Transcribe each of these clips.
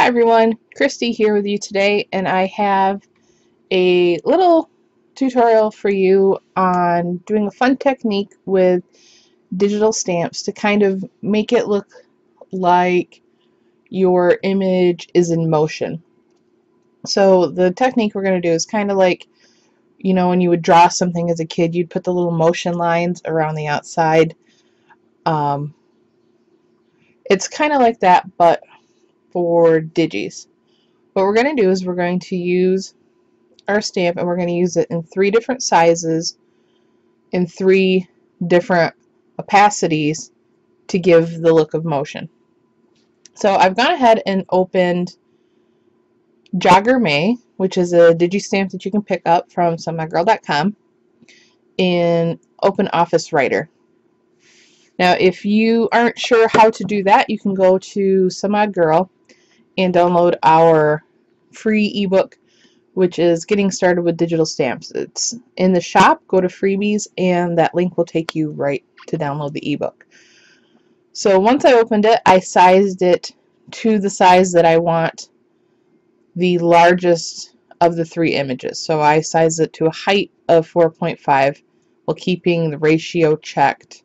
Hi everyone, Christy here with you today, and I have a little tutorial for you on doing a fun technique with digital stamps to kind of make it look like your image is in motion. So the technique we're going to do is kind of like, you know, when you would draw something as a kid, you'd put the little motion lines around the outside. It's kind of like that, but for digis. What we're going to do is we're going to use our stamp and we're going to use it in 3 different sizes in 3 different opacities to give the look of motion. So I've gone ahead and opened Jogger May, which is a digi stamp that you can pick up from somemygirl.com, in Open Office Writer. Now if you aren't sure how to do that, you can go to SomeOddGirl and download our free ebook, which is Getting Started with Digital Stamps. It's in the shop. Go to freebies and that link will take you right to download the ebook. So once I opened it, I sized it to the size that I want the largest of the 3 images. So I sized it to a height of 4.5 while keeping the ratio checked.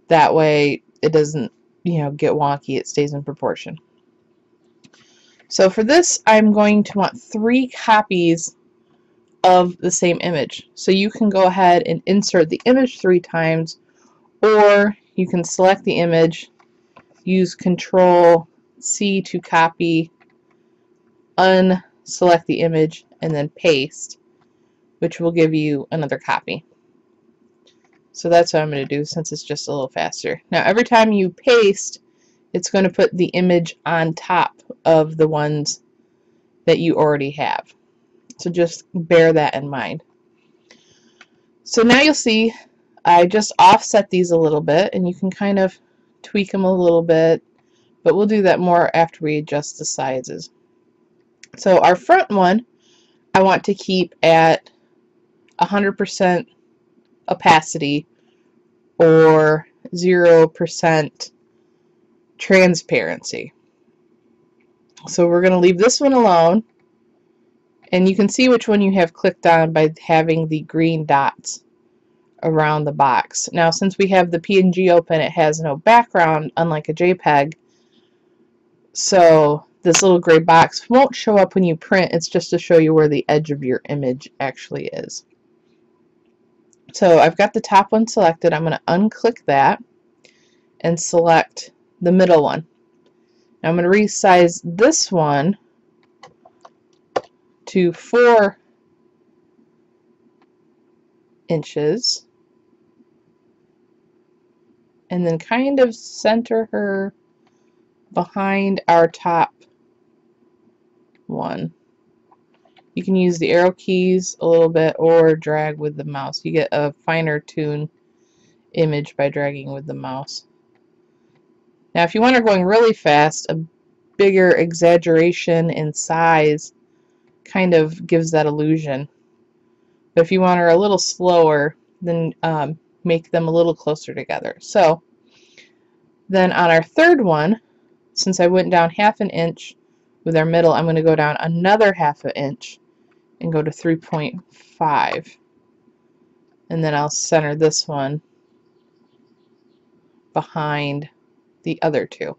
That way it doesn't, get wonky. It stays in proportion. So for this, I'm going to want 3 copies of the same image. So you can go ahead and insert the image 3 times, or you can select the image, use Control C to copy, unselect the image, and then paste, which will give you another copy. So that's what I'm going to do since it's just a little faster. Now every time you paste, it's going to put the image on top of the ones that you already have. So just bear that in mind. So now you'll see I just offset these a little bit, and you can kind of tweak them a little bit, but we'll do that more after we adjust the sizes. So our front one I want to keep at 100% opacity or 0% transparency. So we're going to leave this one alone, and you can see which one you have clicked on by having the green dots around the box. Now since we have the PNG open, it has no background, unlike a JPEG, so this little gray box won't show up when you print. It's just to show you where the edge of your image actually is. So I've got the top one selected. I'm going to unclick that and select the middle one. Now I'm going to resize this one to 4 inches and then kind of center her behind our top one. You can use the arrow keys a little bit or drag with the mouse. You get a finer tune image by dragging with the mouse. Now if you want her going really fast, a bigger exaggeration in size kind of gives that illusion. But if you want her a little slower, then make them a little closer together. So then on our third one, since I went down 1/2 inch with our middle, I'm going to go down another 1/2 inch and go to 3.5, and then I'll center this one behind the other 2.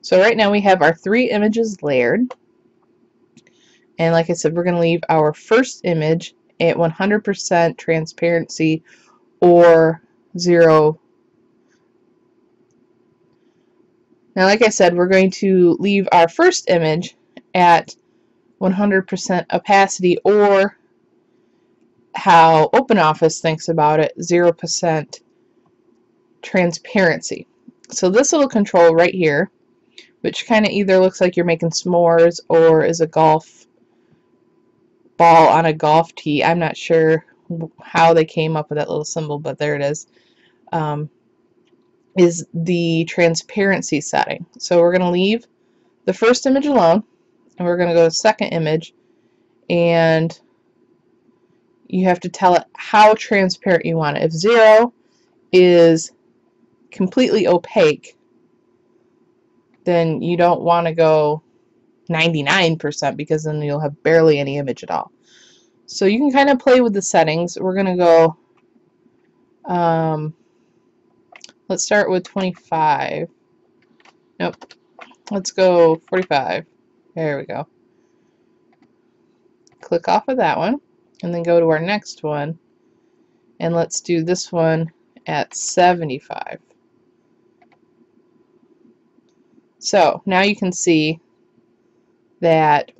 So right now we have our 3 images layered, and like I said, we're going to leave our first image at 100% transparency or 0. Now like I said, we're going to leave our first image at 100% opacity, or how OpenOffice thinks about it, 0% transparency. So this little control right here, which kind of either looks like you're making s'mores or is a golf ball on a golf tee. I'm not sure how they came up with that little symbol, but there it is the transparency setting. So we're going to leave the first image alone, and we're going to go to the second image, and you have to tell it how transparent you want it. If 0 is completely opaque, then you don't want to go 99% because then you'll have barely any image at all. So you can kind of play with the settings. We're going to go, let's start with 25. Nope. Let's go 45. There we go. Click off of that one and then go to our next one. And let's do this one at 75. So now you can see that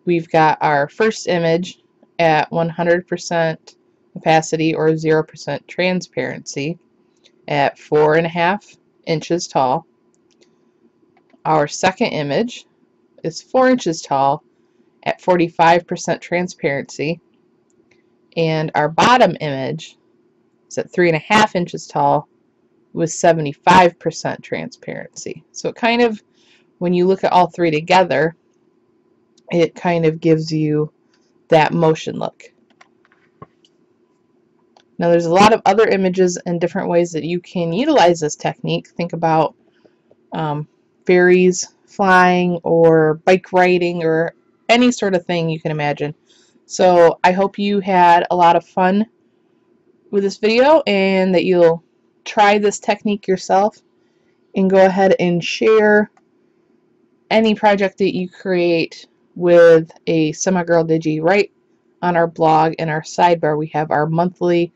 we've got our first image at 100% opacity or 0% transparency at 4.5 inches tall. Our second image is 4 inches tall at 45% transparency, and our bottom image is at 3.5 inches tall with 75% transparency. So it kind of, when you look at all three together, it kind of gives you that motion look. Now there's a lot of other images and different ways that you can utilize this technique. Think about fairies flying or bike riding or any sort of thing you can imagine. So I hope you had a lot of fun with this video and that you'll try this technique yourself and go ahead and share any project that you create with a Semi-Girl Digi right on our blog. In our sidebar we have our monthly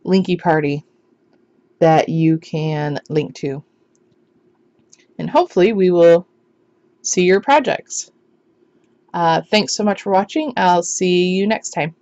linky party that you can link to, and hopefully we will see your projects. Thanks so much for watching. I'll see you next time.